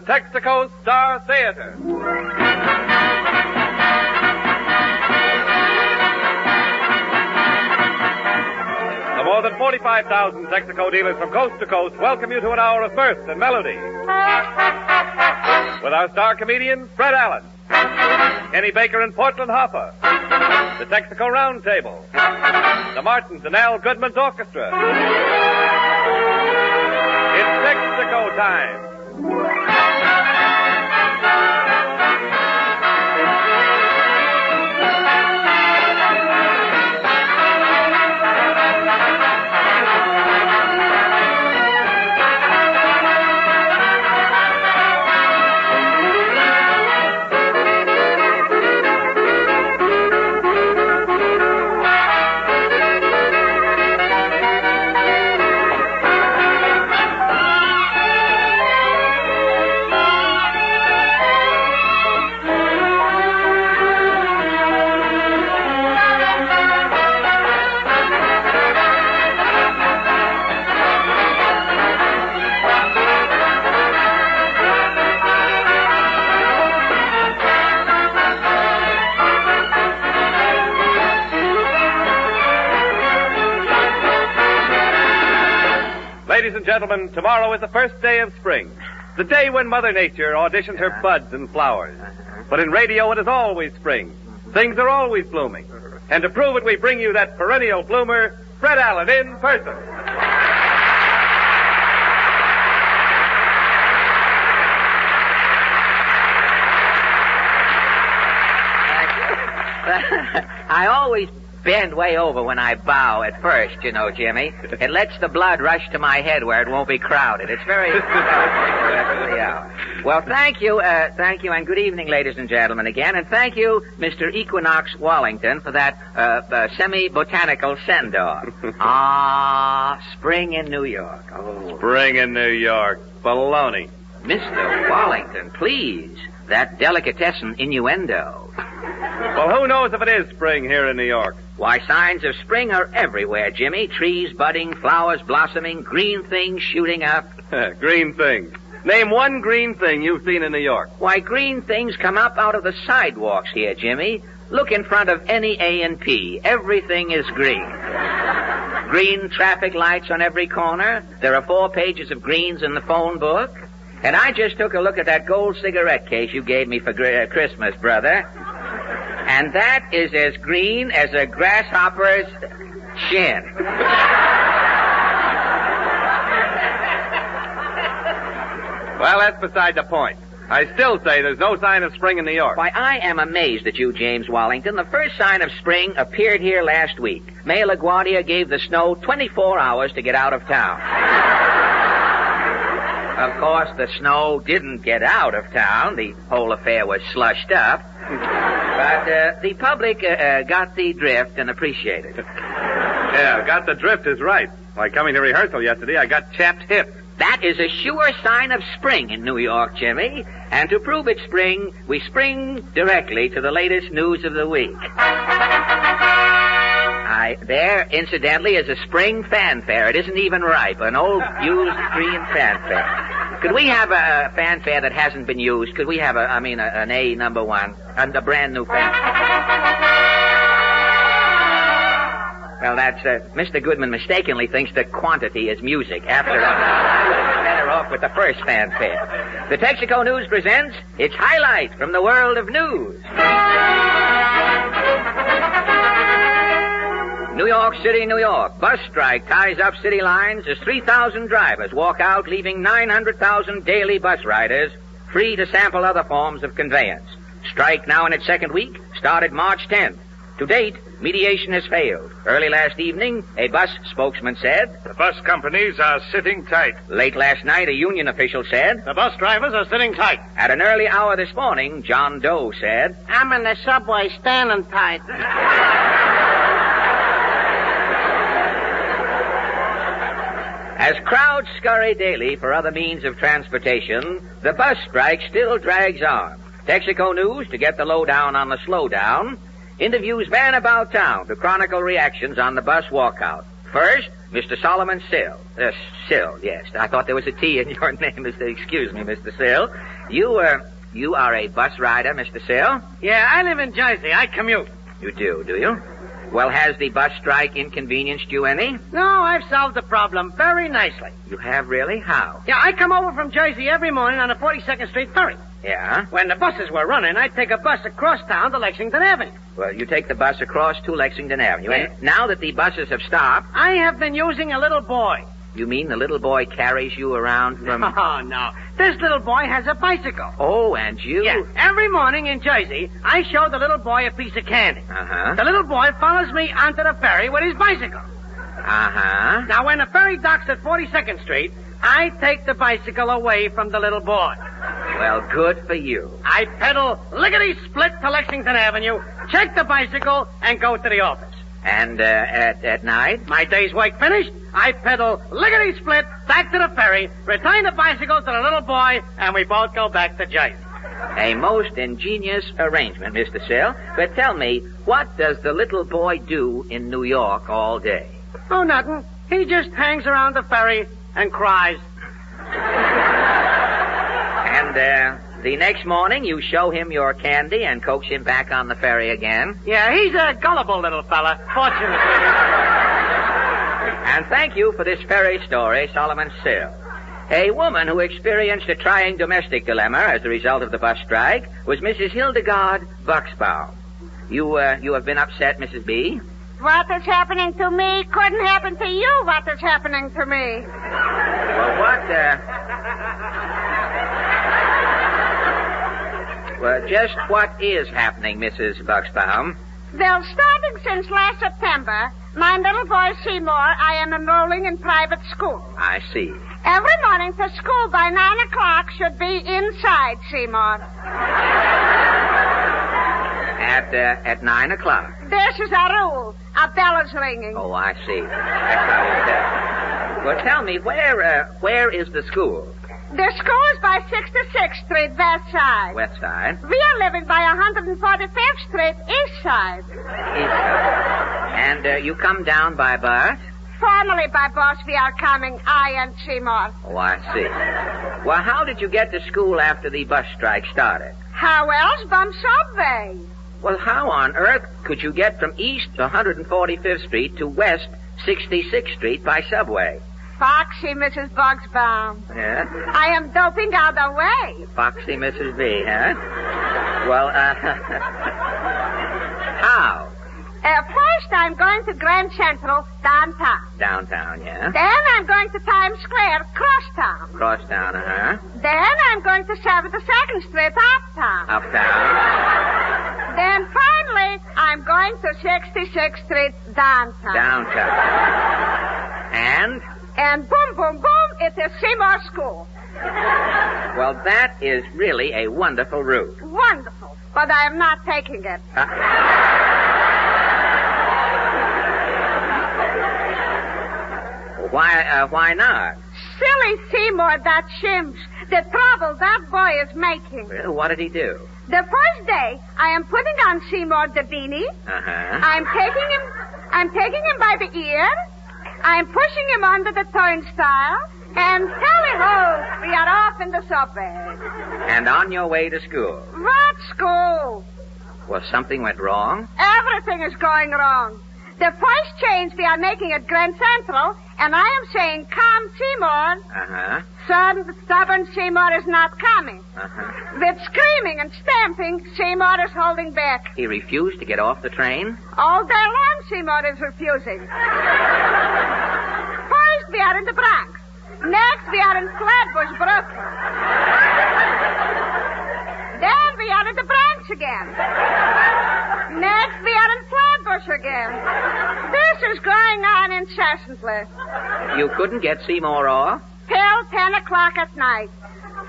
Texico Star Theater. The more than 45,000 Texico dealers from coast to coast welcome you to an hour of mirth and melody. With our star comedians, Fred Allen, Kenny Baker and Portland Hoffa, the Texico Roundtable, the Martins and Al Goodman's Orchestra. It's Texico time. Ladies and gentlemen, tomorrow is the first day of spring. The day when Mother Nature auditions her buds and flowers. But in radio, it is always spring. Things are always blooming. And to prove it, we bring you that perennial bloomer, Fred Allen, in person. I always bend way over when I bow at first, you know, Jimmy. It lets the blood rush to my head where it won't be crowded. It's very... Well, thank you, and good evening, ladies and gentlemen, again, and thank you, Mr. Equinox Wallington, for that semi-botanical send-off. Spring in New York. Oh. Spring in New York. Baloney. Mr. Wallington, please, that delicatessen innuendo. Well, who knows if it is spring here in New York? Why, signs of spring are everywhere, Jimmy. Trees budding, flowers blossoming, green things shooting up. Green things. Name one green thing you've seen in New York. Why, green things come up out of the sidewalks here, Jimmy. Look in front of any A&P. Everything is green. Green traffic lights on every corner. There are 4 pages of greens in the phone book. And I just took a look at that gold cigarette case you gave me for Christmas, brother. And that is as green as a grasshopper's chin. Well, that's beside the point. I still say there's no sign of spring in New York. Why, I am amazed at you, James Wallington. The first sign of spring appeared here last week. May LaGuardia gave the snow 24 hours to get out of town. Of course, the snow didn't get out of town. The whole affair was slushed up. But the public got the drift and appreciated it. Yeah, got the drift is right. Like coming to rehearsal yesterday, I got chapped hips. That is a sure sign of spring in New York, Jimmy. And to prove it's spring, we spring directly to the latest news of the week. There, incidentally, is a spring fanfare. It isn't even ripe. An old, used green fanfare. Could we have a fanfare that hasn't been used? Could we have an A number 1, and a brand new fanfare? Well, that's, Mr. Goodman mistakenly thinks that quantity is music. After all, I would have been better off with the first fanfare. The Texico News presents its highlight from the world of news. New York City, New York. Bus strike ties up city lines as 3,000 drivers walk out, leaving 900,000 daily bus riders free to sample other forms of conveyance. Strike now in its second week, started March 10th. To date, mediation has failed. Early last evening, a bus spokesman said, "The bus companies are sitting tight." Late last night, a union official said, "The bus drivers are sitting tight." At an early hour this morning, John Doe said, "I'm in the subway standing tight." As crowds scurry daily for other means of transportation, the bus strike still drags on. Texico News, to get the lowdown on the slowdown, interviews men about town to chronicle reactions on the bus walkout. First, Mr. Solomon Sill. Sill, yes. I thought there was a T in your name, excuse me, Mr. Sill. You are a bus rider, Mr. Sill? Yeah, I live in Jersey. I commute. You do you? Well, has the bus strike inconvenienced you any? No, I've solved the problem very nicely. You have really? How? Yeah, I come over from Jersey every morning on the 42nd Street ferry. Yeah? When the buses were running, I'd take a bus across town to Lexington Avenue. Well, you take the bus across to Lexington Avenue. Yeah. And now that the buses have stopped... I have been using a little boy. You mean the little boy carries you around from... Oh, no. This little boy has a bicycle. Oh, and you... Yeah. Every morning in Jersey, I show the little boy a piece of candy. Uh-huh. The little boy follows me onto the ferry with his bicycle. Uh-huh. Now, when the ferry docks at 42nd Street, I take the bicycle away from the little boy. Well, good for you. I pedal lickety-split to Lexington Avenue, check the bicycle, and go to the office. And at night? My day's work finished, I pedal lickety-split back to the ferry, return the bicycle to the little boy, and we both go back to Jersey. A most ingenious arrangement, Mr. Sill. But tell me, what does the little boy do in New York all day? Oh, nothing. He just hangs around the ferry and cries. And, the next morning you show him your candy and coax him back on the ferry again? Yeah, he's a gullible little fella, fortunately. And thank you for this ferry story, Solomon Sill. A woman who experienced a trying domestic dilemma as a result of the bus strike was Mrs. Hildegard Buxbaum. You have been upset, Mrs. B? What is happening to me couldn't happen to you. What is happening to me? Well, Well, just what is happening, Mrs. Buxbaum? Well, starting since last September, my little boy Seymour, I am enrolling in private school. I see. Every morning for school by 9 o'clock should be inside Seymour. At 9 o'clock? This is our rule. A bell is ringing. Oh, I see. That's how it's done. Well, tell me, where is the school? The school is by 66th Street, West Side. West Side? We are living by 145th Street, East Side. East Side. And you come down by bus? Formerly by bus, we are coming, I and Seymour. Oh, I see. Well, how did you get to school after the bus strike started? How else? By subway. Well, how on earth could you get from East 145th Street to West 66th Street by subway? Foxy, Mrs. Buxbaum. Yeah? I am doping out the way. Foxy Mrs. B, huh? Well, how? First, I'm going to Grand Central, downtown. Downtown, yeah? Then I'm going to Times Square, crosstown. Crosstown, uh-huh. Then I'm going to 72nd Street, uptown. Uptown. Then finally, I'm going to 66th Street, downtown. Downtown. And boom, boom, boom, it is Seymour School. Well, that is really a wonderful route. Wonderful. But I am not taking it. Why not? Silly Seymour, that shimps. The trouble that boy is making. Well, what did he do? The first day, I am putting on Seymour the beanie. Uh-huh. I'm taking him by the ear. I'm pushing him under the turnstile. And tally-ho, we are off in the subway. And on your way to school? What school? Well, something went wrong? Everything is going wrong. The first change we are making at Grand Central, and I am saying, come, Seymour. Uh-huh. Stubborn Seymour is not coming. Uh-huh. With screaming and stamping, Seymour is holding back. He refused to get off the train? All day long, Seymour is refusing. First, we are in the Bronx. Next, we are in Flatbush, Brooklyn. Then we are in the Bronx again. Next, we are in Flatbush again. This is going on incessantly. You couldn't get Seymour off? Till 10 o'clock at night.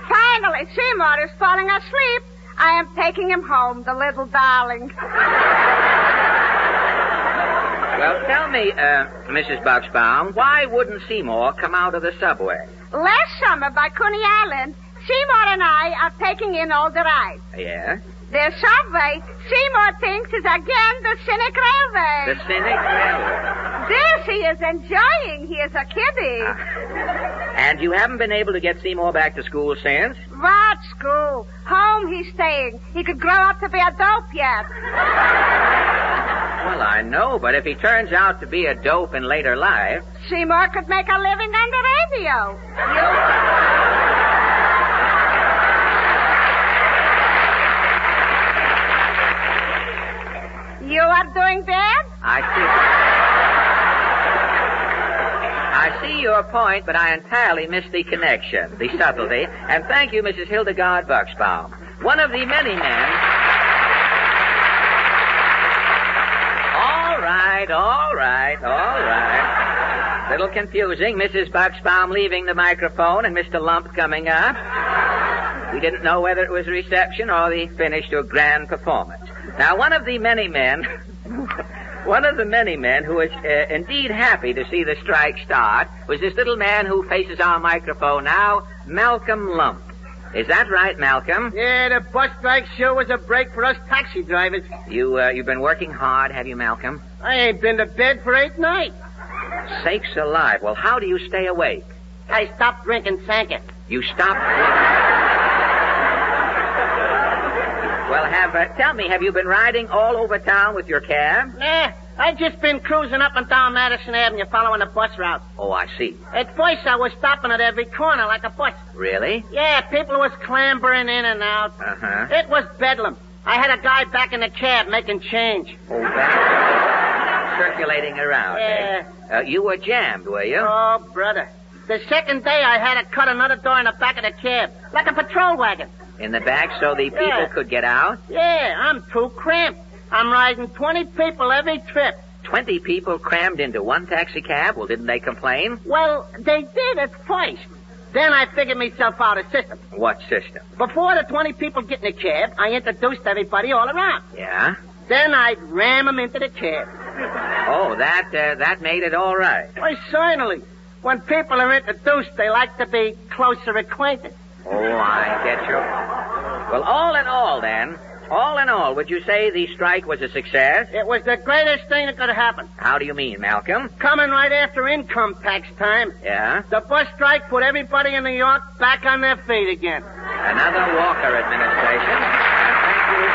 Finally, Seymour is falling asleep. I am taking him home, the little darling. Well, tell me, Mrs. Buxbaum, why wouldn't Seymour come out of the subway? Last summer by Coney Island, Seymour and I are taking in all the rides. Yeah? The subway, Seymour thinks, is again the Scenic Railway. The Scenic Railway. This he is enjoying. He is a kiddie. And you haven't been able to get Seymour back to school since? What school? Home he's staying. He could grow up to be a dope yet. Well, I know, but if he turns out to be a dope in later life... Seymour could make a living on the radio. You are doing that? I see your point, but I entirely missed the connection, the subtlety. And thank you, Mrs. Hildegard Buxbaum. One of the many men... All right. Little confusing. Mrs. Buxbaum leaving the microphone and Mr. Lump coming up. We didn't know whether it was a reception or the finish to a grand performance. Now, one of the many men who was indeed happy to see the strike start was this little man who faces our microphone now, Malcolm Lump. Is that right, Malcolm? Yeah, the bus strike sure was a break for us taxi drivers. You've been working hard, have you, Malcolm? I ain't been to bed for 8 nights. Sakes alive. Well, how do you stay awake? I stopped drinking Sanka. You stopped drinking? Well, tell me, have you been riding all over town with your cab? Nah, I just been cruising up and down Madison Avenue following the bus route. Oh, I see. At first, I was stopping at every corner like a bus. Really? Yeah, people was clambering in and out. Uh-huh. It was bedlam. I had a guy back in the cab making change. Oh, that circulating around. Yeah. Eh? You were jammed, were you? Oh, brother. The second day, I had to cut another door in the back of the cab, like a patrol wagon. In the back so the people could get out? Yeah, I'm too cramped. I'm riding 20 people every trip. 20 people crammed into one taxi cab? Well, didn't they complain? Well, they did at first. Then I figured myself out a system. What system? Before the 20 people get in the cab, I introduced everybody all around. Yeah? Then I'd ram them into the cab. Oh, that made it all right. Why, certainly. When people are introduced, they like to be closer acquainted. Oh, I get you. Well, all in all, would you say the strike was a success? It was the greatest thing that could have happened. How do you mean, Malcolm? Coming right after income tax time. Yeah? The bus strike put everybody in New York back on their feet again. Another Walker administration. Thank you.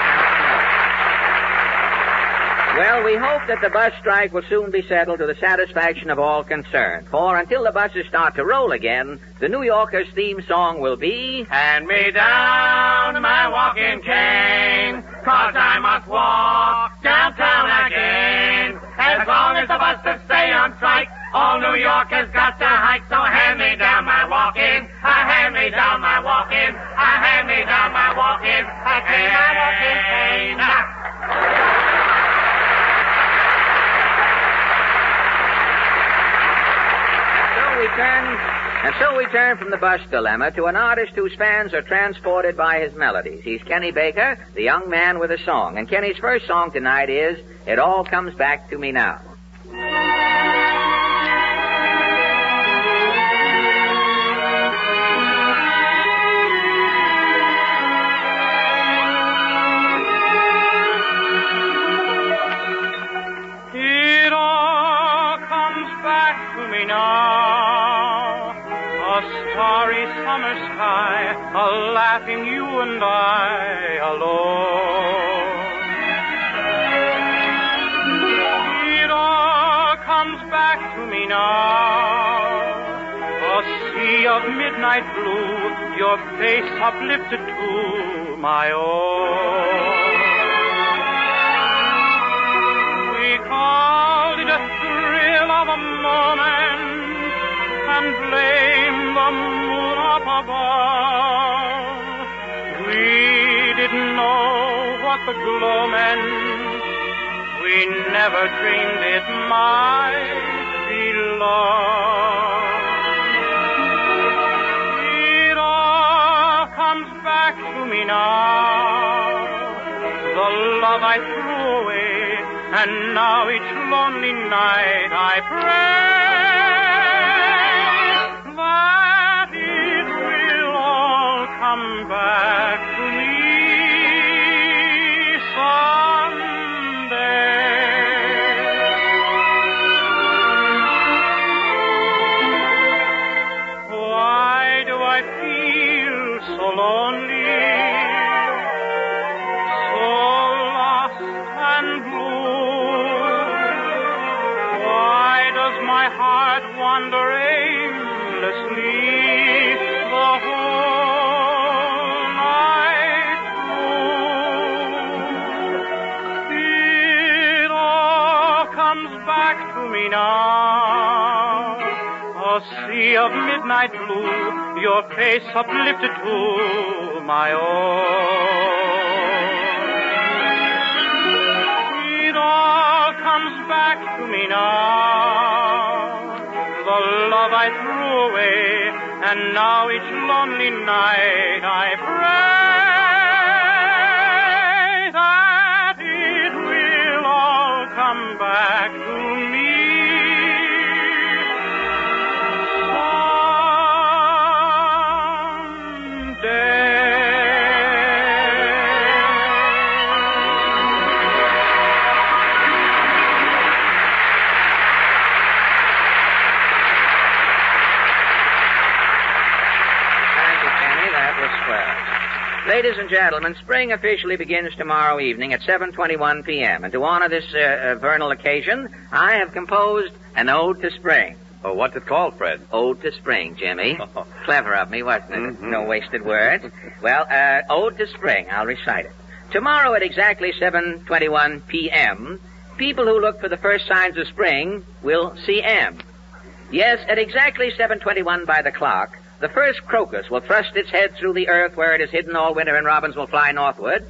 Well, we hope that the bus strike will soon be settled to the satisfaction of all concerned. For until the buses start to roll again, the New Yorkers' theme song will be... Hand me down my walking cane, 'cause I must walk downtown again. As long as the buses stay on strike, all New Yorkers got to hike. So hand me down my walking, hand me down my walking, hand me down my walking, cane. And so we turn from the bus dilemma to an artist whose fans are transported by his melodies. He's Kenny Baker, the young man with a song. And Kenny's first song tonight is It All Comes Back to Me Now. It all comes back to me now, a starry summer sky, a laughing you and I alone. It all comes back to me now, a sea of midnight blue, your face uplifted to my own. Called it a thrill of a moment and blamed the moon up above. We didn't know what the glow meant. We never dreamed it might be love. It all comes back to me now, the love I threw away. And now each lonely night I pray that it will all come back to me someday. wander aimlessly the whole night through. It all comes back to me now, a sea of midnight blue, your face uplifted to my own. It all comes back to me now, the love I threw away, and now each lonely night I pray that it will all come back to me. Ladies and gentlemen, spring officially begins tomorrow evening at 7:21 p.m. And to honor this vernal occasion, I have composed an ode to spring. Oh, what's it called, Fred? Ode to spring, Jimmy. Clever of me, wasn't it? Mm-hmm. No wasted words. Well, ode to spring. I'll recite it. Tomorrow at exactly 7:21 p.m., people who look for the first signs of spring will see M. Yes, at exactly 7:21 by the clock, the first crocus will thrust its head through the earth where it is hidden all winter, and robins will fly northward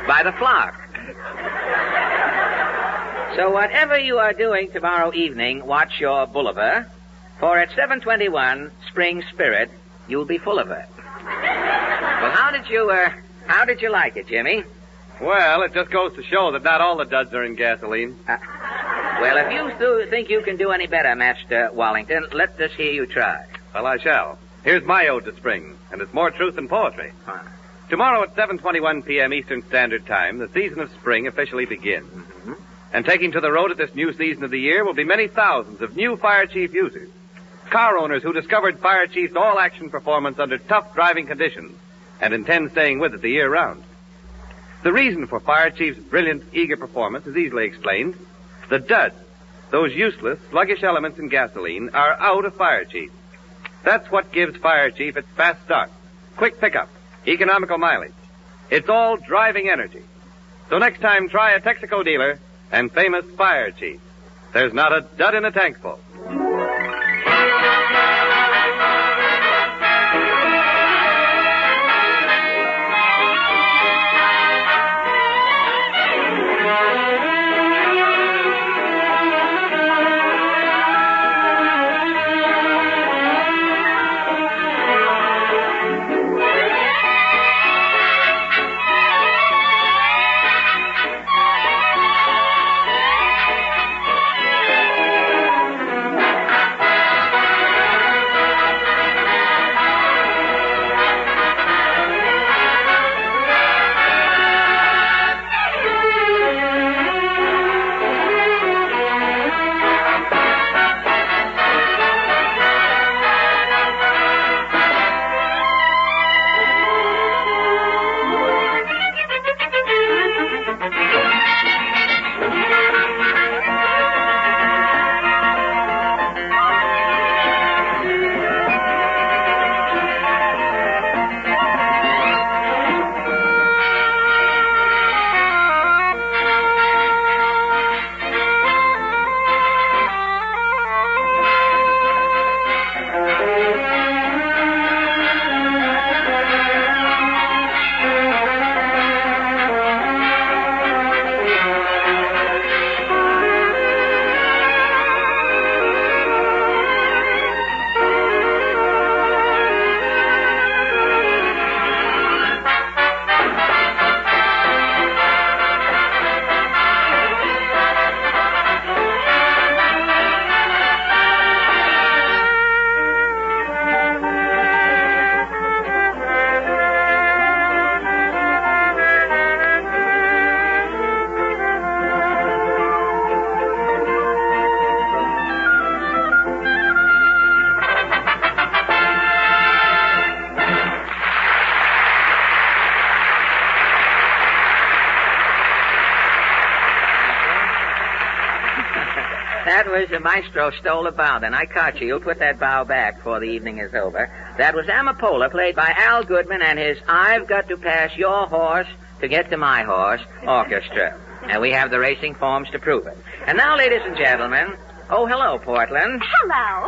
by the flock. So whatever you are doing tomorrow evening, watch your boulevard, for at 7:21, spring spirit, you'll be full of it. Well, how did you like it, Jimmy? Well, it just goes to show that not all the duds are in gasoline. Well, if you think you can do any better, Master Wallington, let us hear you try. Well, I shall. Here's my ode to spring, and it's more truth than poetry. Tomorrow at 7:21 p.m. Eastern Standard Time, the season of spring officially begins. Mm-hmm. And taking to the road at this new season of the year will be many thousands of new Fire Chief users. Car owners who discovered Fire Chief's all-action performance under tough driving conditions and intend staying with it the year round. The reason for Fire Chief's brilliant, eager performance is easily explained. The duds, those useless, sluggish elements in gasoline, are out of Fire Chief. That's what gives Fire Chief its fast start, quick pickup, economical mileage. It's all driving energy. So next time, try a Texico dealer and famous Fire Chief. There's not a dud in a tank full. That was the maestro stole a bow. Then I caught you. You'll put that bow back before the evening is over. That was Amapola, played by Al Goodman and his I've Got to Pass Your Horse to Get to My Horse orchestra. And we have the racing forms to prove it. And now, ladies and gentlemen... Oh, hello, Portland. Hello.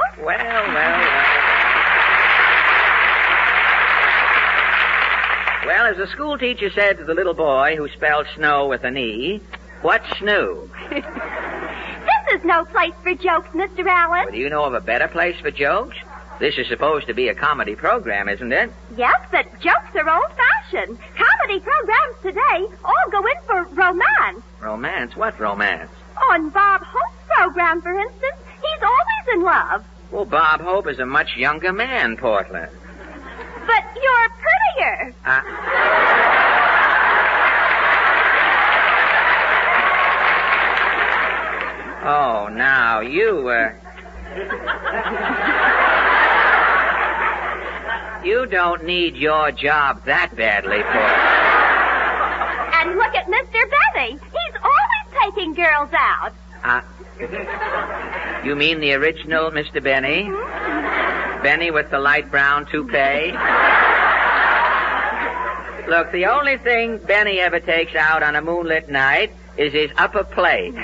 Well, as the school teacher said to the little boy who spelled snow with an E, what's snoo? This is no place for jokes, Mr. Allen. Well, do you know of a better place for jokes? This is supposed to be a comedy program, isn't it? Yes, but jokes are old-fashioned. Comedy programs today all go in for romance. Romance? What romance? On Bob Hope's program, for instance, he's always in love. Well, Bob Hope is a much younger man, Portland. But you're prettier. Oh, now, you, You don't need your job that badly, Portland. And look at Mr. Benny. He's always taking girls out. You mean the original Mr. Benny? Mm-hmm. Benny with the light brown toupee? Look, the only thing Benny ever takes out on a moonlit night is his upper plate.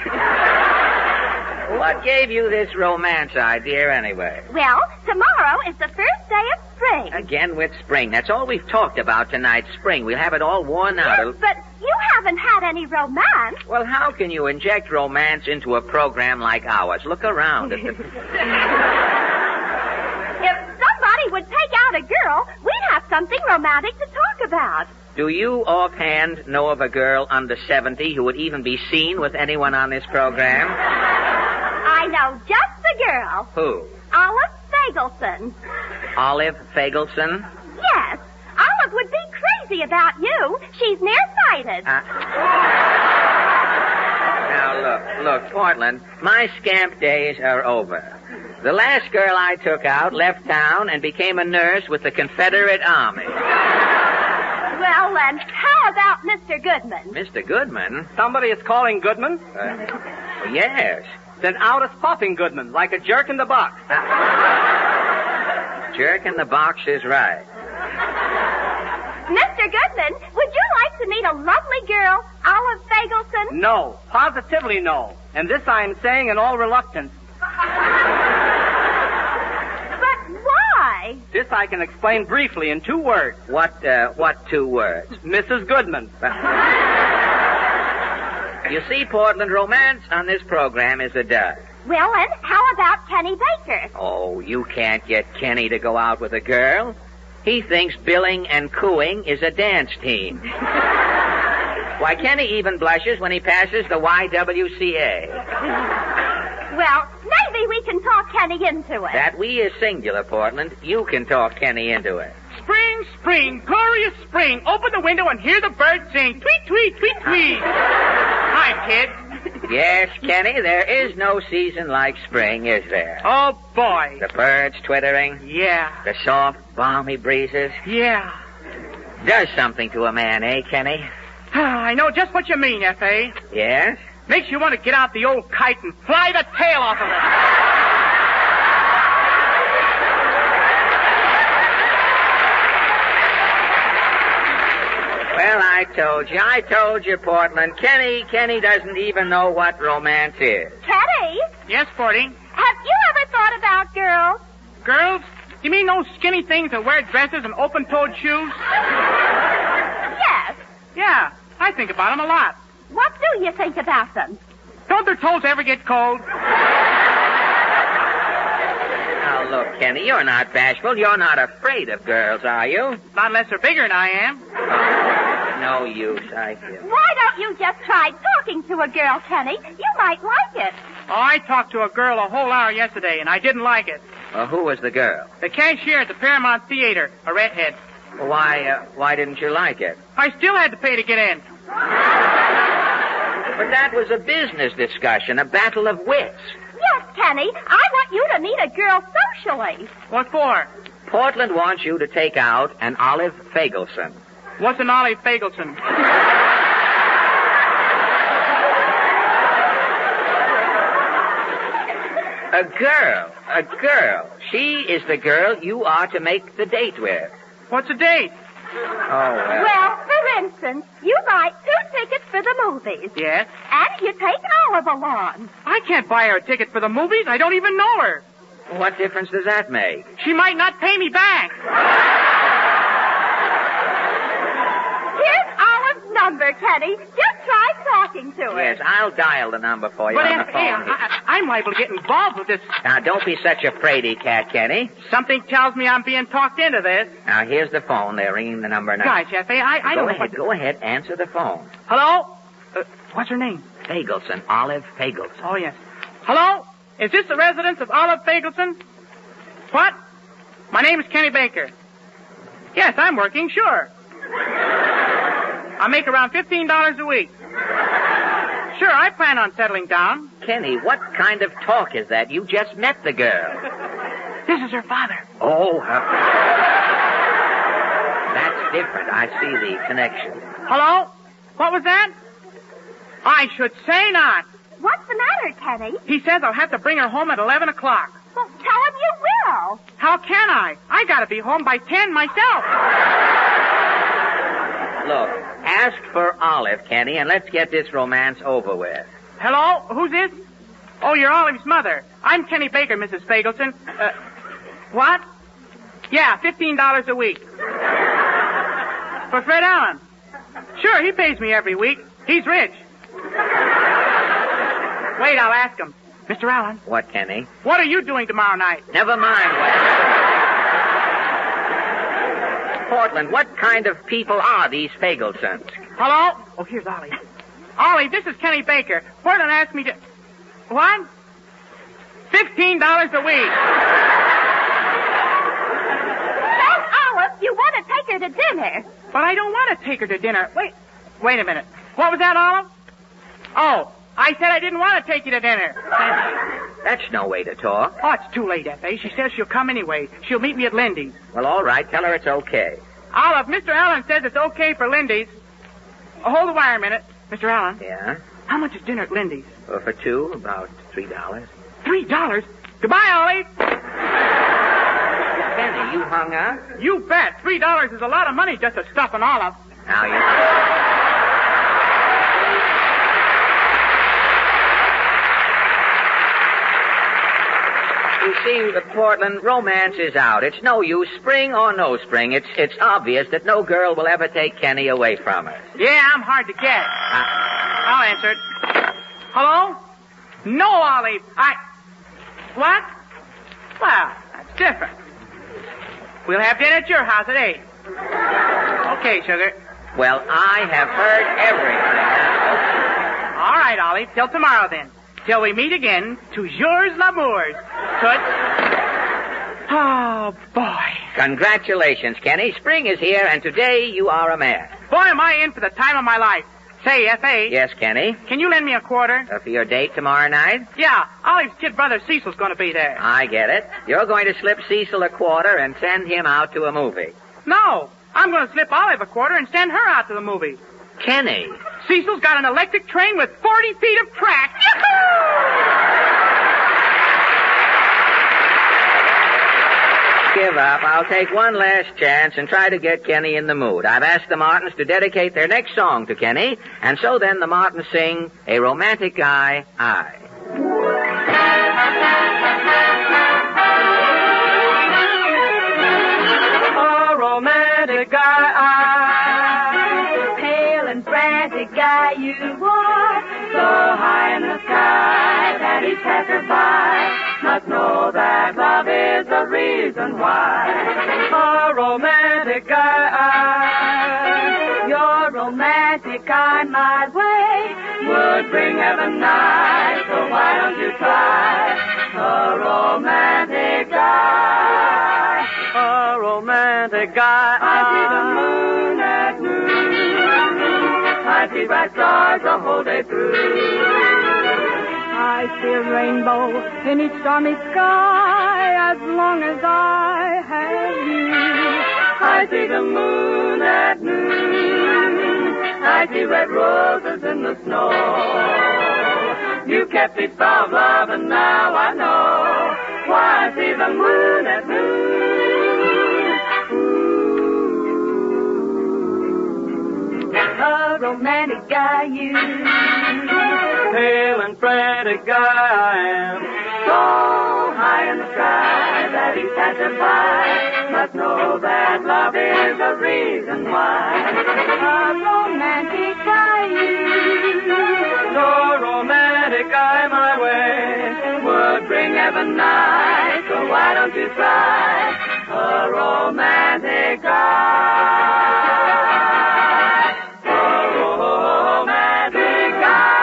What gave you this romance idea, anyway? Well, tomorrow is the first day of spring. Again with spring. That's all we've talked about tonight, spring. We'll have it all worn out. Yes, but you haven't had any romance. Well, how can you inject romance into a program like ours? Look around at the... If somebody would take out a girl, we'd have something romantic to talk about. Do you offhand know of a girl under 70 who would even be seen with anyone on this program? I know just the girl. Who? Olive Fagelson. Olive Fagelson? Yes. Olive would be crazy about you. She's nearsighted. Now, look, Portland, my scamp days are over. The last girl I took out left town and became a nurse with the Confederate Army. Well, then, how about Mr. Goodman? Mr. Goodman? Somebody is calling Goodman? Yes. Then out is popping Goodman, like a jerk in the box. Jerk in the box is right. Mr. Goodman, would you like to meet a lovely girl, Olive Fagelson? No, positively no. And this I am saying in all reluctance. But why? This I can explain briefly in 2 words. What 2 words? Mrs. Goodman. You see, Portland, romance on this program is a dud. Well, and how about Kenny Baker? Oh, you can't get Kenny to go out with a girl. He thinks billing and cooing is a dance team. Why, Kenny even blushes when he passes the YWCA. Well, maybe we can talk Kenny into it. That we is singular, Portland. You can talk Kenny into it. Spring, spring, glorious spring. Open the window and hear the birds sing. Tweet, tweet, tweet, tweet. Hi, kids. Yes, Kenny, there is no season like spring, is there? Oh, boy. The birds twittering. Yeah. The soft, balmy breezes. Yeah. Does something to a man, eh, Kenny? I know just what you mean, F.A. Yes? Makes you want to get out the old kite and fly the tail off of it. Well, I told you, Portland. Kenny doesn't even know what romance is. Kenny? Yes, Forty. Have you ever thought about girls? Girls? You mean those skinny things that wear dresses and open-toed shoes? Yes. Yeah, I think about them a lot. What do you think about them? Don't their toes ever get cold? Now, look, Kenny, you're not bashful. You're not afraid of girls, are you? Not unless they're bigger than I am. No use, I feel. Why don't you just try talking to a girl, Kenny? You might like it. Oh, I talked to a girl a whole hour yesterday, and I didn't like it. Well, who was the girl? The cashier at the Paramount Theater, a redhead. Well, why didn't you like it? I still had to pay to get in. But that was a business discussion, a battle of wits. Yes, Kenny. I want you to meet a girl socially. What for? Portland wants you to take out an Olive Fagelson. What's an Olive Fagelson? A girl. She is the girl you are to make the date with. What's a date? Oh, well. Well, for instance, you buy 2 tickets for the movies. Yes? And you take Olive along. I can't buy her a ticket for the movies. I don't even know her. What difference does that make? She might not pay me back. Here's Olive's number, Kenny. Just try talking to her. Yes, I'll dial the number for you But on the phone. I'm liable to get involved with this. Now, don't be such a fraidy cat, Kenny. Something tells me I'm being talked into this. Now, here's the phone. They're ringing the number now. Gosh, F.A., I don't know. Go ahead. Answer the phone. Hello? What's her name? Fagelson. Olive Fagelson. Oh, yes. Hello? Is this the residence of Olive Fagelson? What? My name is Kenny Baker. Yes, I'm working, sure. I make around $15 a week. Sure, I plan on settling down. Kenny, what kind of talk is that? You just met the girl. This is her father. Oh, that's different. I see the connection. Hello? What was that? I should say not. What's the matter, Kenny? He says I'll have to bring her home at 11 o'clock. Well, tell him you will. How can I? I gotta be home by 10 myself. Look, ask for Olive, Kenny, and let's get this romance over with. Hello? Who's this? Oh, you're Olive's mother. I'm Kenny Baker, Mrs. Fagelson. What? Yeah, $15 a week. For Fred Allen. Sure, he pays me every week. He's rich. Wait, I'll ask him. Mr. Allen. What, Kenny? What are you doing tomorrow night? Never mind, Wes. Portland, what kind of people are these Fagelsons? Hello? Oh, here's Ollie. Ollie, this is Kenny Baker. Portland asked me to... What? $15 a week. Tell Olive you want to take her to dinner. But I don't want to take her to dinner. Wait a minute. What was that, Olive? Oh, I said I didn't want to take you to dinner. That's no way to talk. Oh, it's too late, F.A. She says she'll come anyway. She'll meet me at Lindy's. Well, all right. Tell her it's okay. Olive, Mr. Allen says it's okay for Lindy's. Hold the wire a minute. Mr. Allen. Yeah? How much is dinner at Lindy's? Well, for two, about $3. $3? Goodbye, Ollie. Kenny, you hung up? You bet. $3 is a lot of money just to stuff an olive. Now you... You see, Portland, romance is out. It's no use, spring or no spring. It's obvious that no girl will ever take Kenny away from us. Yeah, I'm hard to get. I'll answer it. Hello? No, Ollie. What? Well, that's different. We'll have dinner at your house at 8. Okay, sugar. Well, I have heard everything. All right, Ollie. Till tomorrow, then. Till we meet again, toujours l'amour. Oh, boy. Congratulations, Kenny. Spring is here, and today you are a man. Boy, am I in for the time of my life. Say, F.A. Yes, Kenny? Can you lend me a quarter? For your date tomorrow night? Yeah, Olive's kid brother Cecil's going to be there. I get it. You're going to slip Cecil a quarter and send him out to a movie. No, I'm going to slip Olive a quarter and send her out to the movie. Kenny. Cecil's got an electric train with 40 feet of track. Give up. I'll take one last chance and try to get Kenny in the mood. I've asked the Martins to dedicate their next song to Kenny, and so then the Martins sing A Romantic Guy, I. A romantic guy, I. Pale and frantic guy you are, so high in the sky that each passerby must know that love is the reason why. A romantic guy, I. Your romantic kind my way would bring heaven nigh, so why don't you try a romantic guy? A romantic guy. I see the moon at noon. I see bright stars the whole day through. I see a rainbow in each stormy sky as long as I have you. I see the moon at noon. I see red roses in the snow. You kept me of love, and now I know why I see the moon at noon. A romantic guy, you. Pale and frantic guy I am. So high in the sky that he's had to fly. Must know that love is the reason why. A romantic guy, you. So romantic guy my way would bring heaven nigh. So why don't you try a romantic guy? A romantic guy.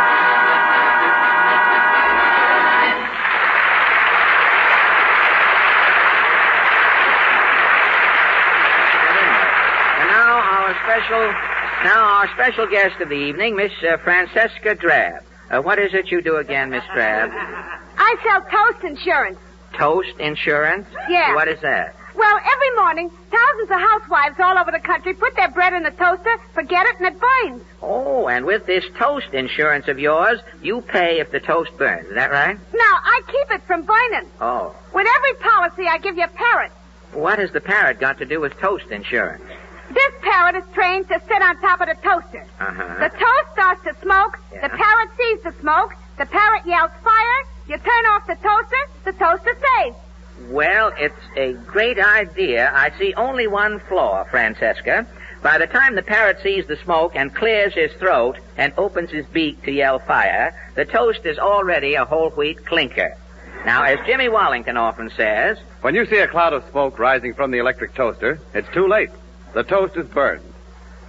Now our special guest of the evening, Miss Francesca Drab. What is it you do again, Miss Drab? I sell toast insurance. Toast insurance? Yeah. What is that? Well, every morning, thousands of housewives all over the country put their bread in the toaster, forget it, and it burns. Oh, and with this toast insurance of yours, you pay if the toast burns. Is that right? No, I keep it from burning. Oh. With every policy, I give you a parrot. What has the parrot got to do with toast insurance? This parrot is trained to sit on top of the toaster. Uh-huh. The toast starts to smoke. Yeah. The parrot sees the smoke. The parrot yells fire. You turn off the toaster safe. Well, it's a great idea. I see only one flaw, Francesca. By the time the parrot sees the smoke and clears his throat and opens his beak to yell fire, the toast is already a whole wheat clinker. Now, as Jimmy Wallington often says... When you see a cloud of smoke rising from the electric toaster, it's too late. The toast is burned.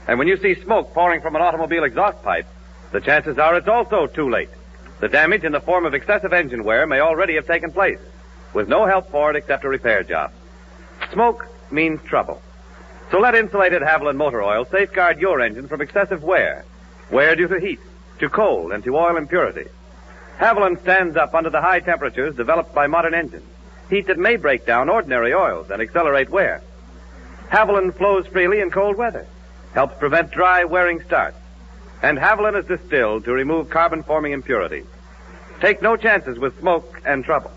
And when you see smoke pouring from an automobile exhaust pipe, the chances are it's also too late. The damage in the form of excessive engine wear may already have taken place, with no help for it except a repair job. Smoke means trouble. So let insulated Haviland motor oil safeguard your engine from excessive wear due to heat, to cold, and to oil impurity. Haviland stands up under the high temperatures developed by modern engines, heat that may break down ordinary oils and accelerate wear. Haviland flows freely in cold weather, helps prevent dry, wearing starts. And Haviland is distilled to remove carbon-forming impurities. Take no chances with smoke and trouble.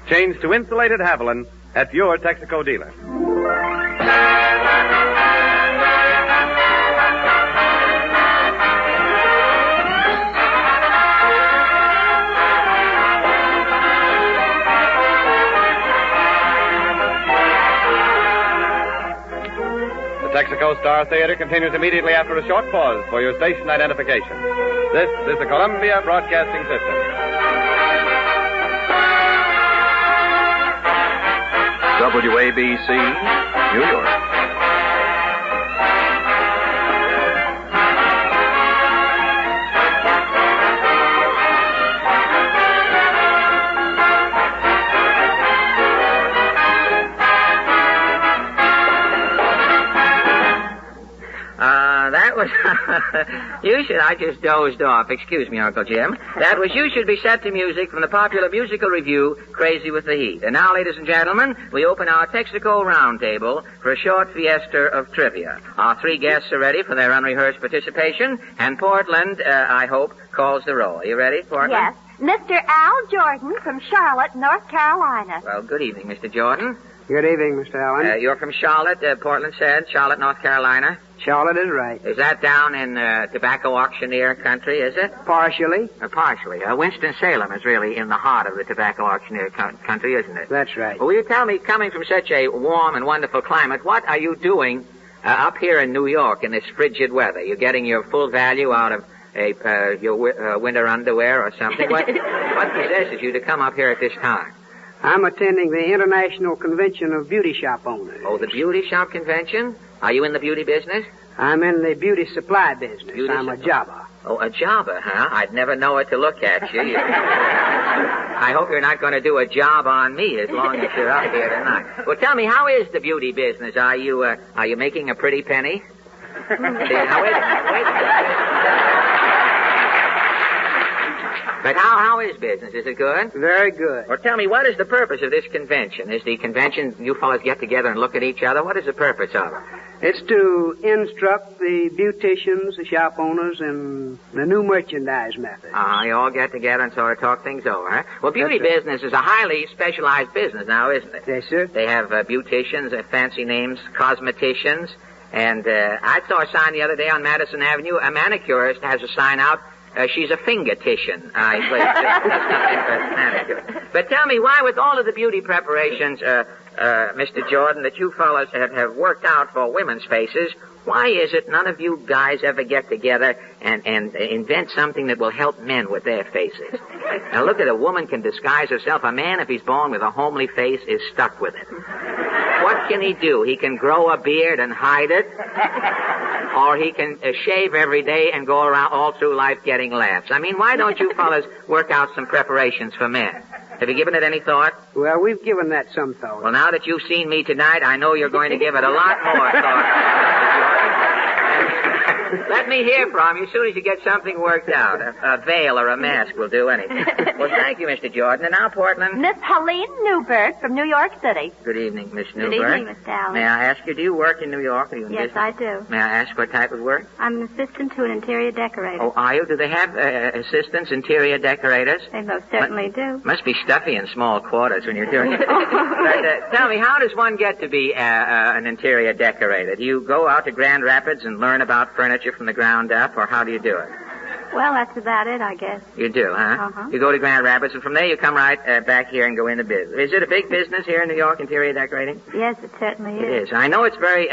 Change to insulated Haviland at your Texico dealer. The Texico Star Theater continues immediately after a short pause for your station identification. This is the Columbia Broadcasting System. WABC, New York. That was... I just dozed off. Excuse me, Uncle Jim. That was You Should Be Set to Music from the popular musical review, Crazy with the Heat. And now, ladies and gentlemen, we open our Texico roundtable for a short fiesta of trivia. Our three guests are ready for their unrehearsed participation, and Portland, I hope, calls the roll. Are you ready, Portland? Yes. Mr. Al Jordan from Charlotte, North Carolina. Well, good evening, Mr. Jordan. Good evening, Mr. Allen. You're from Charlotte, Portland said. Charlotte, North Carolina. Charlotte is right. Is that down in tobacco auctioneer country, is it? Partially. Partially. Winston-Salem is really in the heart of the tobacco auctioneer country, isn't it? That's right. Well, will you tell me, coming from such a warm and wonderful climate, what are you doing up here in New York in this frigid weather? You're getting your full value out of your winter underwear or something? What possesses you to come up here at this time? I'm attending the International Convention of Beauty Shop Owners. Oh, the beauty shop convention? Are you in the beauty business? I'm in the beauty supply business. I'm a jobber. Oh, a jobber, huh? I'd never know it to look at you. I hope you're not going to do a job on me as long as you're up here tonight. Well, tell me, how is the beauty business? Are you making a pretty penny? Now, wait a minute. But how is business? Is it good? Very good. Well, tell me, what is the purpose of this convention? Is the convention you fellas get together and look at each other? What is the purpose of it? It's to instruct the beauticians, the shop owners, in the new merchandise methods. You all get together and sort of talk things over, huh? Well, beauty business is a highly specialized business now, isn't it? Yes, sir. They have beauticians, fancy names, cosmeticians, and I saw a sign the other day on Madison Avenue. A manicurist has a sign out. She's a fingertician. But tell me, why with all of the beauty preparations, Mr. Jordan, that you fellas have worked out for women's faces, why is it none of you guys ever get together and invent something that will help men with their faces? Now look at a woman can disguise herself. A man, if he's born with a homely face, is stuck with it. What can he do? He can grow a beard and hide it, or he can shave every day and go around all through life getting laughs. I mean, why don't you fellas work out some preparations for men? Have you given it any thought? Well, we've given that some thought. Well, now that you've seen me tonight, I know you're going to give it a lot more thought. Let me hear from you as soon as you get something worked out. A veil or a mask will do anything. Well, thank you, Mr. Jordan. And now, Portland. Miss Helene Newberg from New York City. Good evening, Miss Newberg. Good evening, Mr. Alley. May I ask you, do you work in New York? Are you in Yes, business? I do. May I ask what type of work? I'm an assistant to an interior decorator. Oh, are you? Do they have assistants, interior decorators? They most certainly do. Must be stuffy in small quarters when you're doing it. But, tell me, how does one get to be an interior decorator? Do you go out to Grand Rapids and learn about furniture from the ground up, or how do you do it? Well, that's about it, I guess. You do, huh? Uh-huh. You go to Grand Rapids, and from there you come right back here and go into business. Is it a big business here in New York, interior decorating? Yes, it certainly It is. I know it's very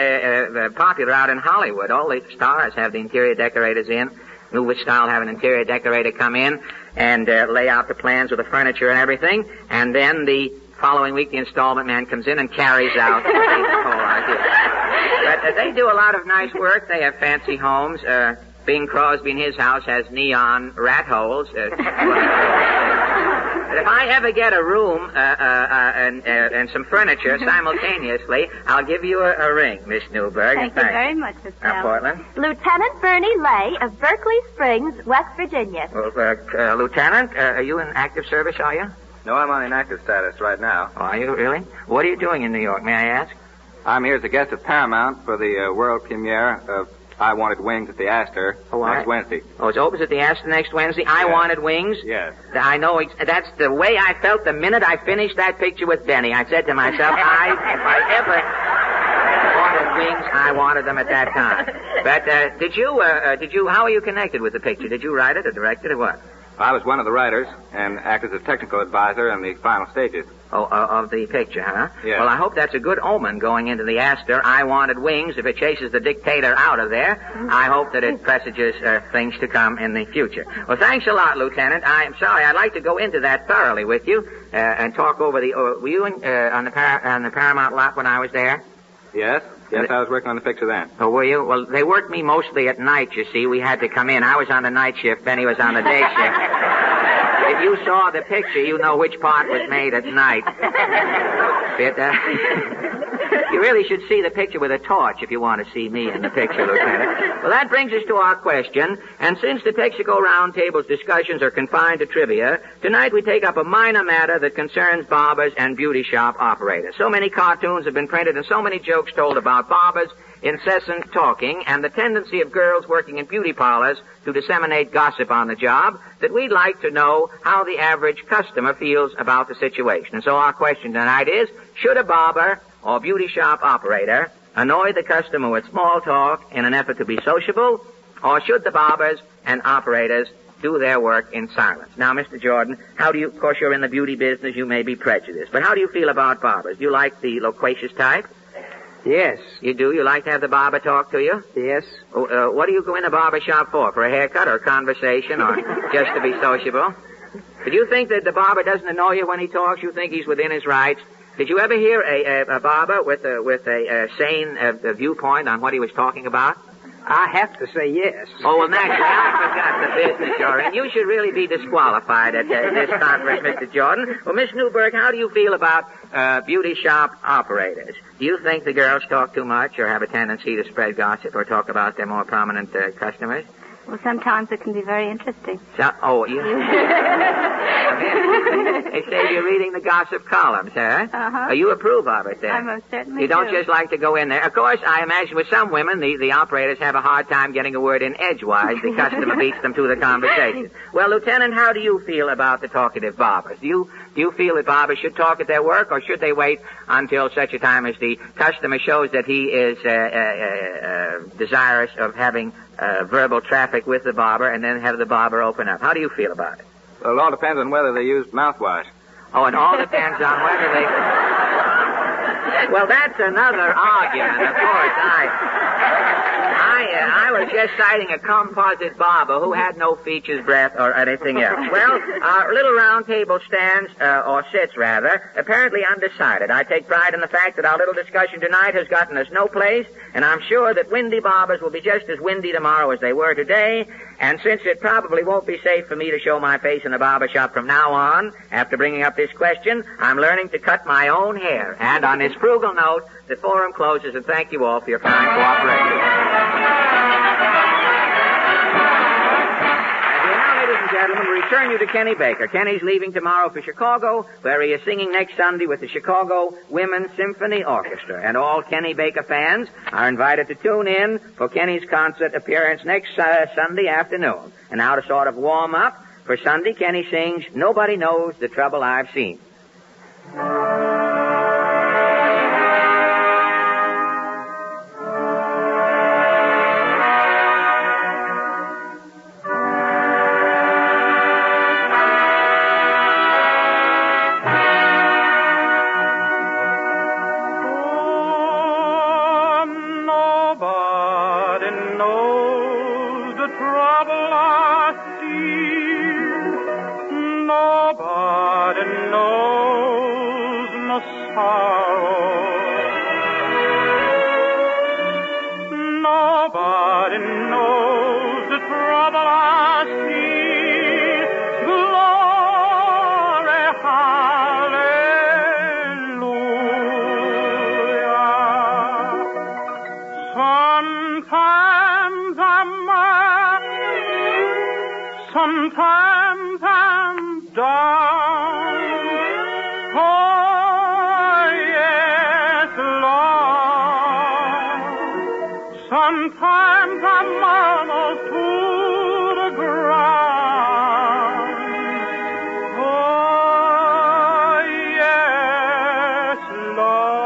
popular out in Hollywood. All the stars have the interior decorators in. Movie style have an interior decorator come in and lay out the plans with the furniture and everything, and then the following week the installment man comes in and carries out the whole idea. But they do a lot of nice work. They have fancy homes. Bing Crosby in his house has neon rat holes. But if I ever get a room and some furniture simultaneously, I'll give you a ring, Miss Newberg. Thank you very much, Mr. Alley. Portland. Lieutenant Bernie Lay of Berkeley Springs, West Virginia. Well, Lieutenant, are you in active service, are you? No, I'm on inactive status right now. Oh, are you really? What are you doing in New York, may I ask? I'm here as a guest of Paramount for the world premiere of I Wanted Wings at the Astor next Wednesday. Oh, it's opens at the Astor next Wednesday. Yes. I Wanted Wings? Yes. I know. That's the way I felt the minute I finished that picture with Benny. I said to myself, if I ever wanted wings, I wanted them at that time. But did you, how are you connected with the picture? Did you write it or direct it or what? I was one of the writers and acted as a technical advisor in the final stages. Oh, of the picture, huh? Yes. Well, I hope that's a good omen going into the Astor. I Wanted Wings. If it chases the dictator out of there, I hope that it presages things to come in the future. Well, thanks a lot, Lieutenant. I'm sorry. I'd like to go into that thoroughly with you and talk over the... were you on the Paramount lot when I was there? Yes. Yes, I was working on the picture then. Oh, were you? Well, they worked me mostly at night, you see. We had to come in. I was on the night shift. Benny was on the day shift. If you saw the picture, you know which part was made at night. But, you really should see the picture with a torch if you want to see me in the picture, Lieutenant. Well, that brings us to our question. And since the Texico Roundtable's discussions are confined to trivia, tonight we take up a minor matter that concerns barbers and beauty shop operators. So many cartoons have been printed and so many jokes told about barbers, incessant talking, and the tendency of girls working in beauty parlors to disseminate gossip on the job that we'd like to know how the average customer feels about the situation. And so our question tonight is, should a barber or beauty shop operator annoy the customer with small talk in an effort to be sociable, or should the barbers and operators do their work in silence? Now, Mr. Jordan, how do you, of course you're in the beauty business, you may be prejudiced, but how do you feel about barbers? Do you like the loquacious type? Yes. You do? You like to have the barber talk to you? Yes. What do you go in the barber shop for? For a haircut or a conversation or just to be sociable? Did you think that the barber doesn't annoy you when he talks? You think he's within his rights? Did you ever hear a barber with a sane viewpoint on what he was talking about? I have to say yes. Oh, well, naturally, I forgot the business you're in. You should really be disqualified at this conference, Mr. Jordan. Well, Miss Newberg, how do you feel about beauty shop operators? Do you think the girls talk too much or have a tendency to spread gossip or talk about their more prominent customers? Well, sometimes it can be very interesting. You... They say you're reading the gossip columns, huh? Uh-huh. You approve of it, then? I most certainly You don't do. just like to go in there. Of course, I imagine with some women, the operators have a hard time getting a word in edgewise. The customer beats them to the conversation. Well, Lieutenant, how do you feel about the talkative barbers? Do you feel that barbers should talk at their work, or should they wait until such a time as the customer shows that he is desirous of having verbal traffic with the barber and then have the barber open up? How do you feel about it? Well, it all depends on whether they use mouthwash. Oh, it all depends on whether they... Well, that's another argument, of course. I was just citing a composite barber who had no features, breath, or anything else. Well, our little round table stands, or sits, rather, apparently undecided. I take pride in the fact that our little discussion tonight has gotten us no place, and I'm sure that windy barbers will be just as windy tomorrow as they were today. And since it probably won't be safe for me to show my face in a barber shop from now on, after bringing up this question, I'm learning to cut my own hair. And on this frugal note, the forum closes, and thank you all for your kind cooperation. Ladies and gentlemen, we return you to Kenny Baker. Kenny's leaving tomorrow for Chicago, where he is singing next Sunday with the Chicago Women's Symphony Orchestra. And all Kenny Baker fans are invited to tune in for Kenny's concert appearance next Sunday afternoon. And now to sort of warm up, for Sunday, Kenny sings Nobody Knows the Trouble I've Seen. Sometimes I'm down. Oh, yes, Lord. Sometimes I'm almost to the ground. Oh, yes, Lord.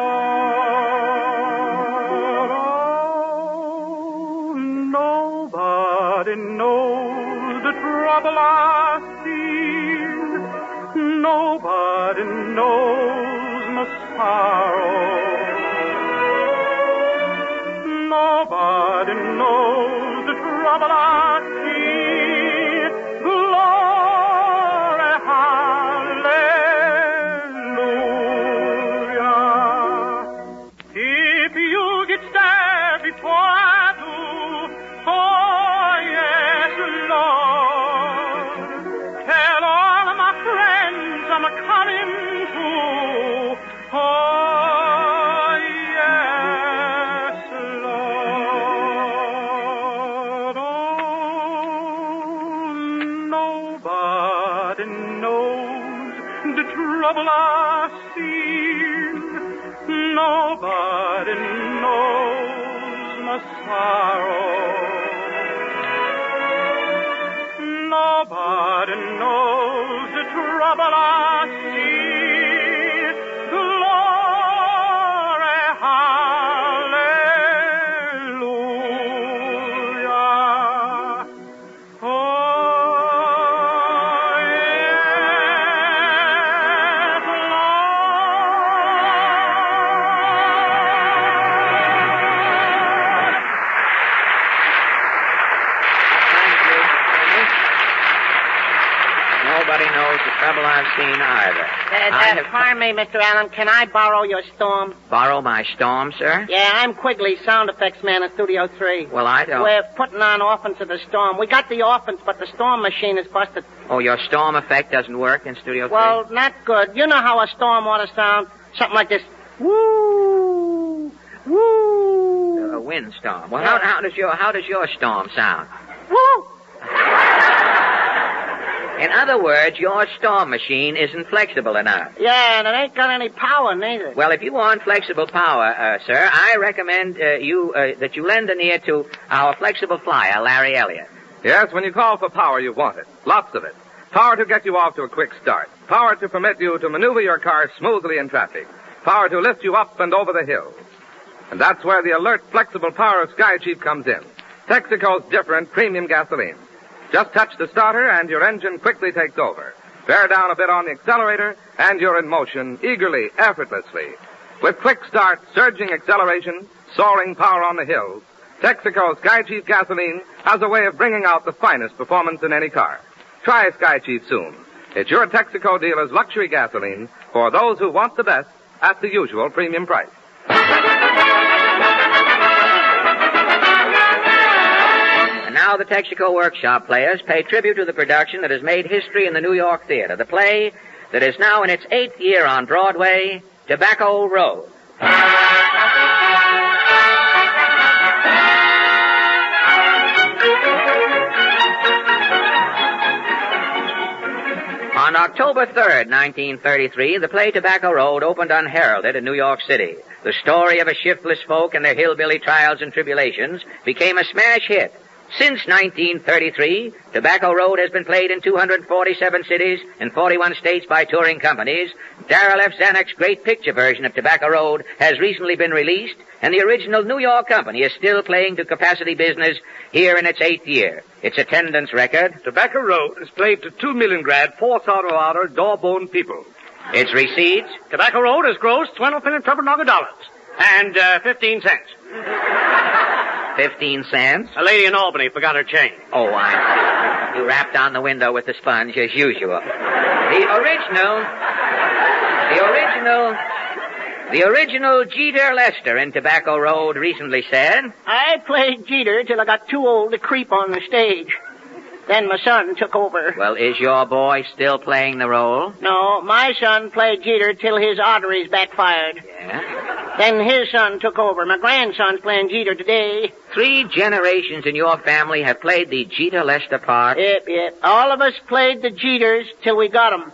Oh, nobody knows the trouble I've seen. Nobody knows my sorrow. Nobody knows the trouble I've seen. Glory, hallelujah. If you get stabbed before I do, oh, yes, Lord. Tell all of my friends I'm coming too. Oh, yes, Lord. Oh, nobody knows the trouble I've seen. Nobody knows my sorrow. Nobody knows the trouble I see. Glory, hallelujah. Oh, yes, Lord. Nobody knows the trouble I've seen either. Pardon me, Mr. Allen. Can I borrow your storm? Borrow my storm, sir? Yeah, I'm Quigley, sound effects man in Studio 3. Well, I don't... We're putting on offense of the storm. We got the offense, but the storm machine is busted. Oh, your storm effect doesn't work in Studio 3? Well, not good. You know how a storm ought to sound? Something like this. Woo! Woo! A windstorm. Well, Yeah. how does your storm sound? Woo! In other words, your storm machine isn't flexible enough. Yeah, and it ain't got any power neither. Well, if you want flexible power, sir, I recommend that you lend an ear to our flexible flyer, Larry Elliott. Yes, when you call for power, you want it. Lots of it. Power to get you off to a quick start. Power to permit you to maneuver your car smoothly in traffic. Power to lift you up and over the hills. And that's where the alert, flexible power of Sky Chief comes in. Texico's different premium gasoline. Just touch the starter and your engine quickly takes over. Bear down a bit on the accelerator and you're in motion eagerly, effortlessly. With quick start, surging acceleration, soaring power on the hills, Texico's Sky Chief gasoline has a way of bringing out the finest performance in any car. Try Sky Chief soon. It's your Texico dealer's luxury gasoline for those who want the best at the usual premium price. And now the Texico Workshop players pay tribute to the production that has made history in the New York theater, the play that is now in its 8th year on Broadway, Tobacco Road. On October 3rd, 1933, the play Tobacco Road opened unheralded in New York City. The story of a shiftless folk and their hillbilly trials and tribulations became a smash hit. Since 1933, Tobacco Road has been played in 247 cities in 41 states by touring companies. Darrell F. Zanuck's great picture version of Tobacco Road has recently been released, and the original New York company is still playing to capacity business here in its 8th year. Its attendance record... Tobacco Road is played to 2 million grad, 4 outer door-born people. Its receipts... Tobacco Road has grossed $12 and 15 cents. 15 cents? A lady in Albany forgot her change. Oh, you rapped on the window with the sponge as usual. The original Jeter Lester in Tobacco Road recently said, I played Jeter till I got too old to creep on the stage. Then my son took over. Well, is your boy still playing the role? No, my son played Jeter till his arteries backfired. Yeah? Then his son took over. My grandson's playing Jeter today. 3 generations in your family have played the Jeter Lester part? Yep. All of us played the Jeters till we got 'em.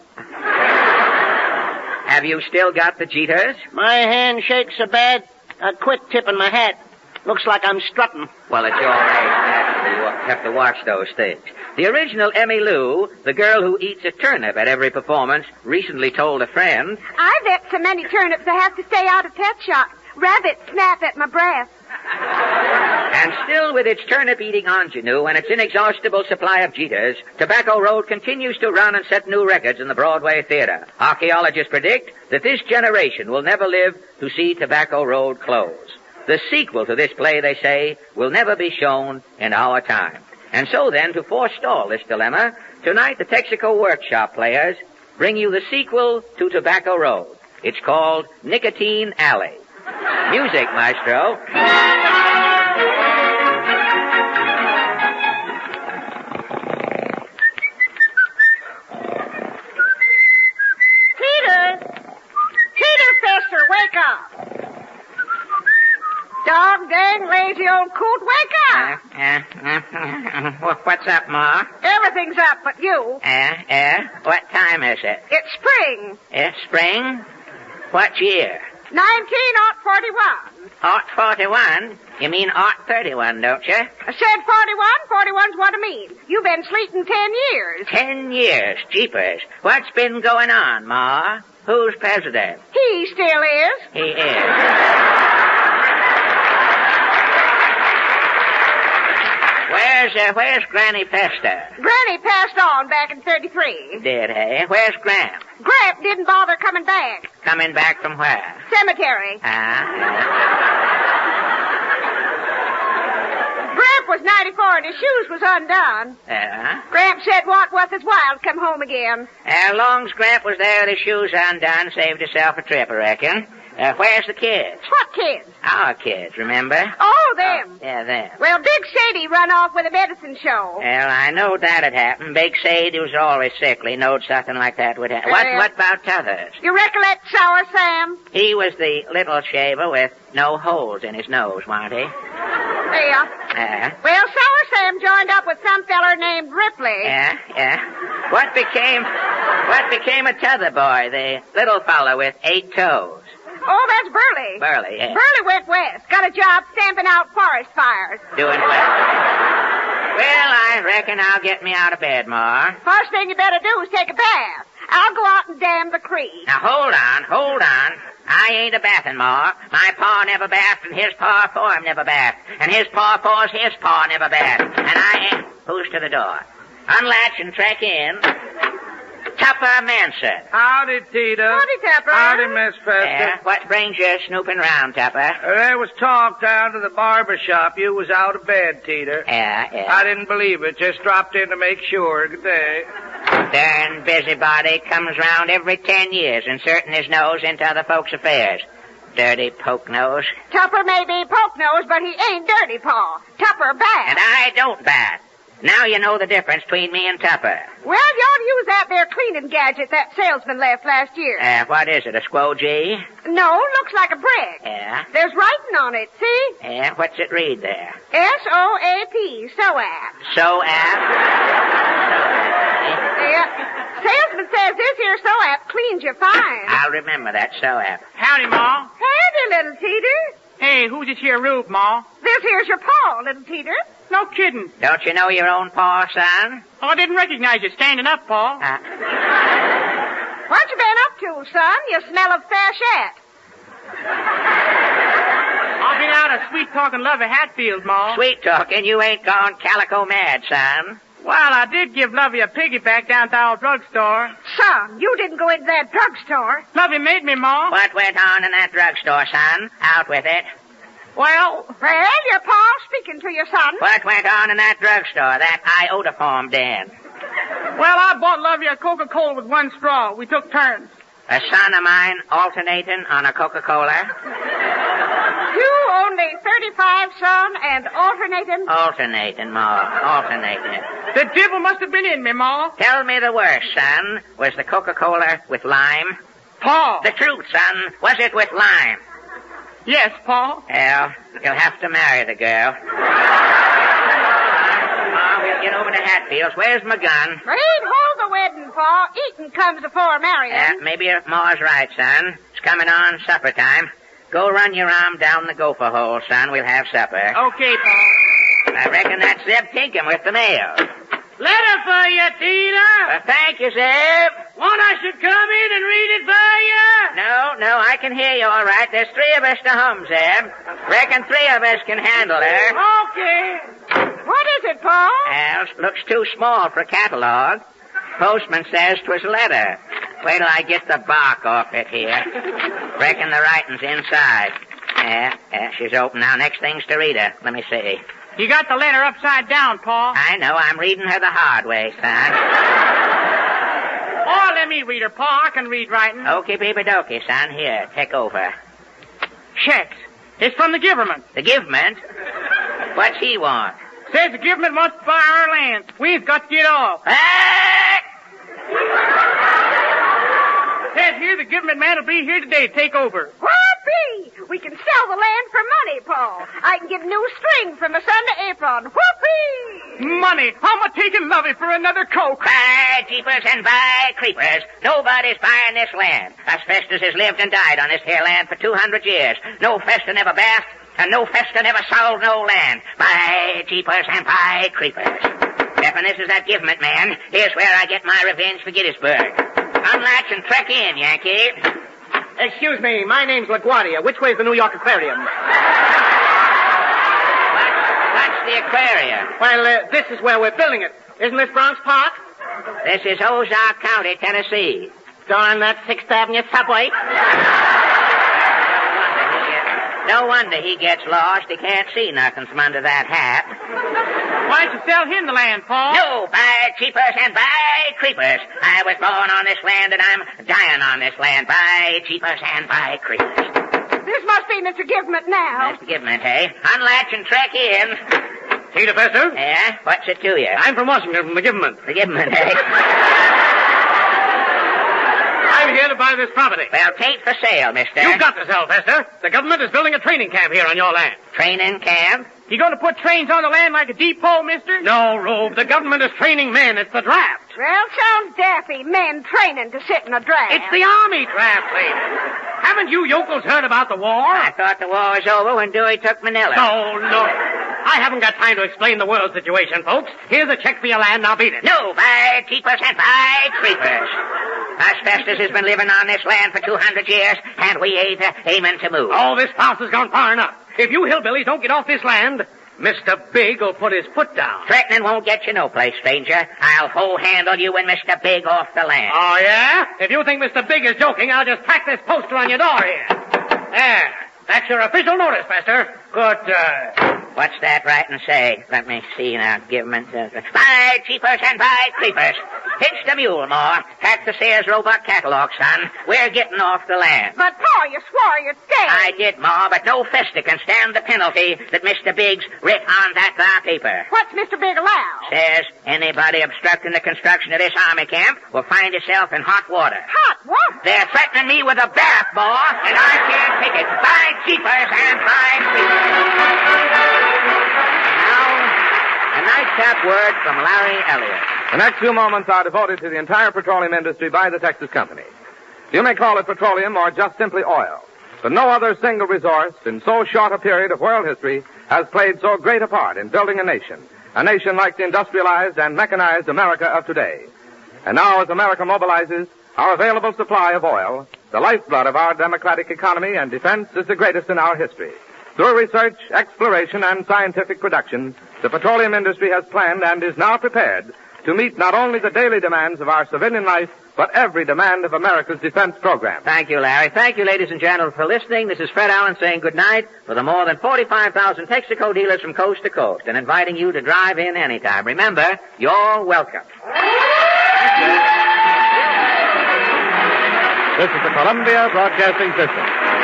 Have you still got the Jeters? My hand shakes so bad, I'd quit tipping my hat. Looks like I'm strutting. Well, at your age, you have to watch those things. The original Emmy Lou, the girl who eats a turnip at every performance, recently told a friend, I've ate so many turnips I have to stay out of pet shop. Rabbits snap at my breath. And still with its turnip-eating ingenue and its inexhaustible supply of Jeters, Tobacco Road continues to run and set new records in the Broadway theater. Archaeologists predict that this generation will never live to see Tobacco Road close. The sequel to this play, they say, will never be shown in our time. And so then, to forestall this dilemma, tonight the Texico Workshop players bring you the sequel to Tobacco Road. It's called Nicotine Alley. Music, maestro. Peter Fester, wake up. Dog dang lazy old coot, wake up. What's up, Ma? Everything's up but you. What time is it? It's spring. It's spring? What year? 1941. 41? You mean 31, don't you? I said 41. 41's what I mean. You've been sleeping 10 years. 10 years? Jeepers. What's been going on, Ma? Who's president? He still is. He is. Where's Granny Fester? Granny passed on back in 33. Did he? Where's Gramp? Gramp didn't bother coming back. Coming back from where? Cemetery. Gramp was 94 and his shoes was undone. Gramp said what was his while to come home again. As long as Gramp was there with his shoes undone, saved himself a trip, I reckon. Where's the kids? What kids? Our kids, remember? Oh, them. Yeah, them. Well, Big Sadie run off with a medicine show. Well, I know that had happened. Big Sadie was always sickly. Knowed something like that would happen. What about t'others? You recollect Sour Sam? He was the little shaver with no holes in his nose, wasn't he? Yeah. Well, Sour Sam joined up with some feller named Ripley. Yeah. What became of t'other boy, the little fellow with 8 toes? Oh, that's Burley. Burley, yeah. Burley went west. Got a job stamping out forest fires. Doing well. Well, I reckon I'll get me out of bed, Ma. First thing you better do is take a bath. I'll go out and dam the creek. Now, hold on. I ain't a bathin', Ma. My pa never bathed, and his pa for him never bathed. And his pa for's his pa never bathed. And I ain't... Who's to the door? Unlatch and trek in. Tupper Manson. Howdy, Tita. Howdy, Tupper. Howdy, Miss Fester. Yeah, what brings you snooping round, Tupper? There was talk down to the barber shop you was out of bed, Tita. Yeah. I didn't believe it. Just dropped in to make sure. Good day. Darn busybody comes round every 10 years inserting his nose into other folks' affairs. Dirty poke nose. Tupper may be poke nose, but he ain't dirty, Pa. Tupper bad. And I don't bat. Now you know the difference between me and Tupper. Well, you ought to use that there cleaning gadget that salesman left last year. What is it, a squo G? No, looks like a brick. Yeah? There's writing on it, see? Yeah, what's it read there? SOAP, SOAP. SOAP? Yeah. Salesman says this here SOAP cleans you fine. I'll remember that SOAP. Howdy, Ma. Howdy, little Teeter. Hey, who's this here rube, Ma? This here's your pa, little Teeter. No kidding. Don't you know your own pa, son? Oh, I didn't recognize you standing up, Pa. What you been up to, son? You smell of fashette. I've been out of sweet-talking Lovey Hatfield, Ma. Sweet-talking? You ain't gone calico mad, son. Well, I did give Lovey a piggyback down at the old drugstore. Son, you didn't go into that drugstore. Lovey made me, Ma. What went on in that drugstore, son? Out with it. Well, your pa speaking to your son. What went on in that drugstore, that iodoform den? Well, I bought Lovey a Coca-Cola with one straw. We took turns. A son of mine alternating on a Coca-Cola? You only 35, son, and alternating? Alternating, Ma. Alternating. The devil must have been in me, Ma. Tell me the worst, son. Was the Coca-Cola with lime? Pa. The truth, son. Was it with lime? Yes, Pa. Well, you'll have to marry the girl. We'll get over to Hatfields. Where's my gun? Reed, hold the wedding, Pa. Eating comes before marrying. Maybe Ma's right, son. It's coming on supper time. Go run your arm down the gopher hole, son. We'll have supper. Okay, Pa. I reckon that's Zeb Tinkham with the mail. Letter for you, Tina. Thank you, Zeb. Want I should come in and read it for you? No, I can hear you all right. There's 3 of us to hum, Zeb. Reckon 3 of us can handle her. Okay. What is it, Pa? Well, looks too small for a catalog. Postman says 'twas a letter. Wait till I get the bark off it here. Reckon the writing's inside. Yeah, she's open now. Next thing's to read her. Let me see. You got the letter upside down, Pa. I know. I'm reading her the hard way, son. Oh, let me read her, Pa. I can read writing. Okie baby-dokey, son. Here, take over. Checks. It's from the government. The government? What's he want? Says the government wants to buy our land. We've got to get off. Says here the government man will be here today to take over. Whoopee! We can sell the land for money, Pa. I can get new string from a Sunday apron. Whoopee! Money. I'm a-taking Lovey for another Coke. By jeepers and by creepers. Nobody's buying this land. Us Festers has lived and died on this here land for 200 years. No Fester never bathed, and no Fester never sold no land. By jeepers and by creepers. If this is that government man, here's where I get my revenge for Gettysburg. Unlatch and trek in, Yankee. Excuse me, my name's LaGuardia. Which way's the New York Aquarium? What's the aquarium? Well, this is where we're building it. Isn't this Bronx Park? This is Ozark County, Tennessee. Darn that 6th Avenue subway. No wonder he gets lost. He can't see nothing from under that hat. Why don't you sell him the land, Pa? No, by jeepers and by creepers. I was born on this land and I'm dying on this land. By jeepers and by creepers. This must be Mr. Government now. Mr. Government, eh? Unlatch and trek in. Peter Fester? Yeah? What's it to you? I'm from Washington, from the government. The government, eh? I'm here to buy this property. Well, tain't for sale, mister. You've got to sell, Fester. The government is building a training camp here on your land. Training camp? You going to put trains on the land like a depot, mister? No, Rube. The government is training men. It's the draft. Well, sounds daffy. Men training to sit in a draft. It's the army draft, lady. Haven't you yokels heard about the war? I thought the war was over when Dewey took Manila. No, no. I haven't got time to explain the world situation, folks. Here's a check for your land. Now beat it. No, by keepers and by creepers. Us Festus has been living on this land for 200 years, and we ain't aiming to move. Oh, this house has gone far enough. If you hillbillies don't get off this land, Mr. Big will put his foot down. Threatening won't get you no place, stranger. I'll hoe-handle you and Mr. Big off the land. Oh, yeah? If you think Mr. Big is joking, I'll just tack this poster on your door here. There. That's your official notice, Fester. Good, What's that writing say? Let me see now. Give 'em by cheapers and by creepers. Hitch the mule, Ma. Pack the Sears Roebuck catalog, son. We're getting off the land. But, Pa, you swore you'd stay. I did, Ma, but no Fester can stand the penalty that Mr. Biggs writ on that there paper. What's Mr. Big allow? Says anybody obstructing the construction of this army camp will find himself in hot water. Hot water? They're threatening me with a bath, Ma, and I can't take it. By cheapers and by creepers. A nightcap word from Larry Elliott. The next few moments are devoted to the entire petroleum industry by the Texas Company. You may call it petroleum or just simply oil, but no other single resource in so short a period of world history has played so great a part in building a nation like the industrialized and mechanized America of today. And now, as America mobilizes, our available supply of oil, the lifeblood of our democratic economy and defense, is the greatest in our history. Through research, exploration, and scientific production, the petroleum industry has planned and is now prepared to meet not only the daily demands of our civilian life, but every demand of America's defense program. Thank you, Larry. Thank you, ladies and gentlemen, for listening. This is Fred Allen saying good night for the more than 45,000 Texico dealers from coast to coast and inviting you to drive in anytime. Remember, you're welcome. This is the Columbia Broadcasting System.